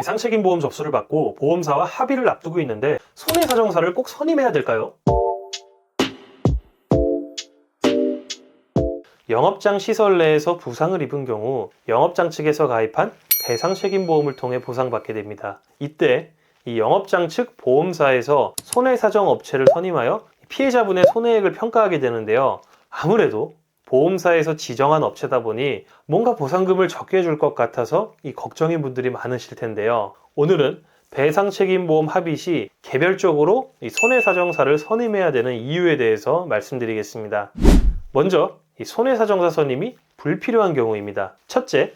배상책임보험 접수를 받고 보험사와 합의를 앞두고 있는데 손해사정사를 꼭 선임해야 될까요? 영업장 시설 내에서 부상을 입은 경우 영업장 측에서 가입한 배상책임보험을 통해 보상받게 됩니다. 이때 이 영업장 측 보험사에서 손해사정업체를 선임하여 피해자분의 손해액을 평가하게 되는데요. 아무래도 보험사에서 지정한 업체다 보니 뭔가 보상금을 적게 해줄 것 같아서 이 걱정인 분들이 많으실 텐데요. 오늘은 배상책임보험 합의 시 개별적으로 이 손해사정사를 선임해야 되는 이유에 대해서 말씀드리겠습니다. 먼저 이 손해사정사 선임이 불필요한 경우입니다. 첫째,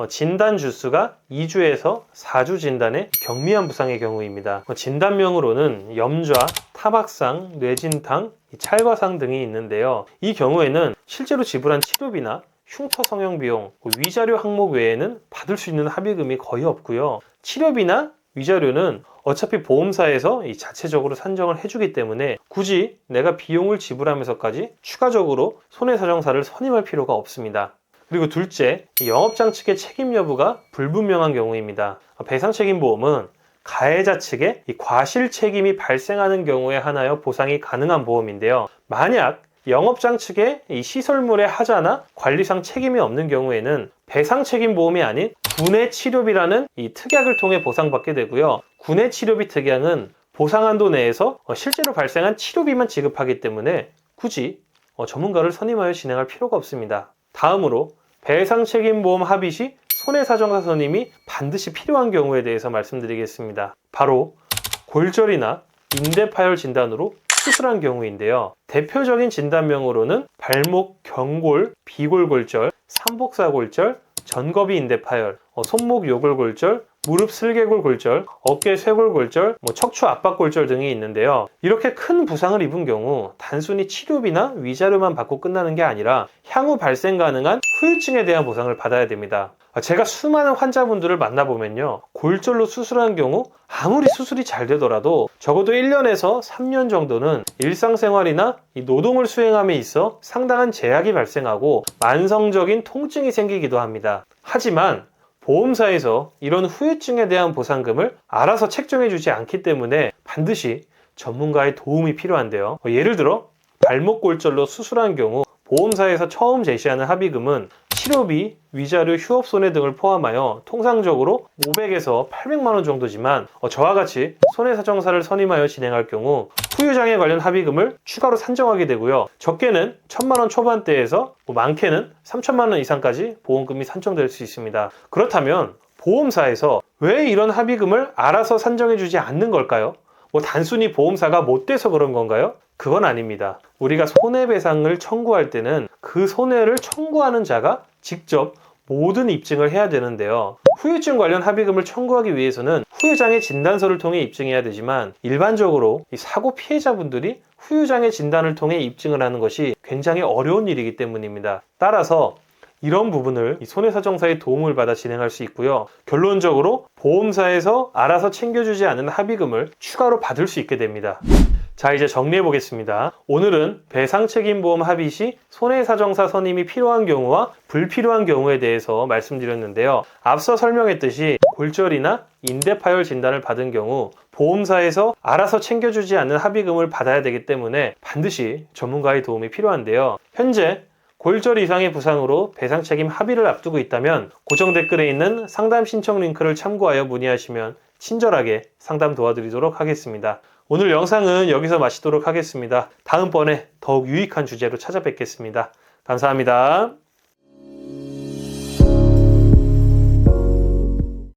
진단 주수가 2주에서 4주 진단의 경미한 부상의 경우입니다. 진단명으로는 염좌, 타박상, 뇌진탕, 찰과상 등이 있는데요. 이 경우에는 실제로 지불한 치료비나 흉터 성형 비용, 위자료 항목 외에는 받을 수 있는 합의금이 거의 없고요. 치료비나 위자료는 어차피 보험사에서 자체적으로 산정을 해주기 때문에 굳이 내가 비용을 지불하면서까지 추가적으로 손해사정사를 선임할 필요가 없습니다. 그리고 둘째, 영업장 측의 책임 여부가 불분명한 경우입니다. 배상책임보험은 가해자 측에 과실 책임이 발생하는 경우에 한하여 보상이 가능한 보험인데요. 만약 영업장 측에 이 시설물의 하자나 관리상 책임이 없는 경우에는 배상책임보험이 아닌 군해치료비라는 이 특약을 통해 보상받게 되고요. 군해치료비 특약은 보상한도 내에서 실제로 발생한 치료비만 지급하기 때문에 굳이 전문가를 선임하여 진행할 필요가 없습니다. 다음으로 배상책임보험 합의 시 손해사정사 선임이 반드시 필요한 경우에 대해서 말씀드리겠습니다. 바로 골절이나 인대파열 진단으로 수술한 경우인데요. 대표적인 진단명으로는 발목 경골, 비골골절, 삼복사골절, 전거비 인대파열, 손목 요골골절, 무릎 슬개골골절, 어깨 쇄골골절, 척추 압박골절 등이 있는데요. 이렇게 큰 부상을 입은 경우 단순히 치료비나 위자료만 받고 끝나는 게 아니라 향후 발생 가능한 후유증에 대한 보상을 받아야 됩니다. 제가 수많은 환자분들을 만나보면요. 골절로 수술한 경우 아무리 수술이 잘 되더라도 적어도 1년에서 3년 정도는 일상생활이나 이 노동을 수행함에 있어 상당한 제약이 발생하고 만성적인 통증이 생기기도 합니다. 하지만 보험사에서 이런 후유증에 대한 보상금을 알아서 책정해주지 않기 때문에 반드시 전문가의 도움이 필요한데요. 예를 들어 발목 골절로 수술한 경우 보험사에서 처음 제시하는 합의금은 치료비, 위자료, 휴업손해 등을 포함하여 통상적으로 500에서 800만 원 정도지만 저와 같이 손해사정사를 선임하여 진행할 경우 후유장애 관련 합의금을 추가로 산정하게 되고요. 적게는 1000만 원 초반대에서 많게는 3000만 원 이상까지 보험금이 산정될 수 있습니다. 그렇다면 보험사에서 왜 이런 합의금을 알아서 산정해주지 않는 걸까요? 단순히 보험사가 못돼서 그런 건가요? 그건 아닙니다. 우리가 손해배상을 청구할 때는 그 손해를 청구하는 자가 직접 모든 입증을 해야 되는데요. 후유증 관련 합의금을 청구하기 위해서는 후유장애 진단서를 통해 입증해야 되지만 일반적으로 이 사고 피해자분들이 후유장애 진단을 통해 입증을 하는 것이 굉장히 어려운 일이기 때문입니다. 따라서 이런 부분을 손해사정사의 도움을 받아 진행할 수 있고요. 결론적으로 보험사에서 알아서 챙겨주지 않은 합의금을 추가로 받을 수 있게 됩니다. 자, 이제 정리해 보겠습니다. 오늘은 배상책임보험 합의 시 손해사정사 선임이 필요한 경우와 불필요한 경우에 대해서 말씀드렸는데요. 앞서 설명했듯이 골절이나 인대파열 진단을 받은 경우 보험사에서 알아서 챙겨주지 않는 합의금을 받아야 되기 때문에 반드시 전문가의 도움이 필요한데요. 현재 골절 이상의 부상으로 배상책임 합의를 앞두고 있다면 고정 댓글에 있는 상담 신청 링크를 참고하여 문의하시면 친절하게 상담 도와드리도록 하겠습니다. 오늘 영상은 여기서 마치도록 하겠습니다. 다음번에 더욱 유익한 주제로 찾아뵙겠습니다. 감사합니다.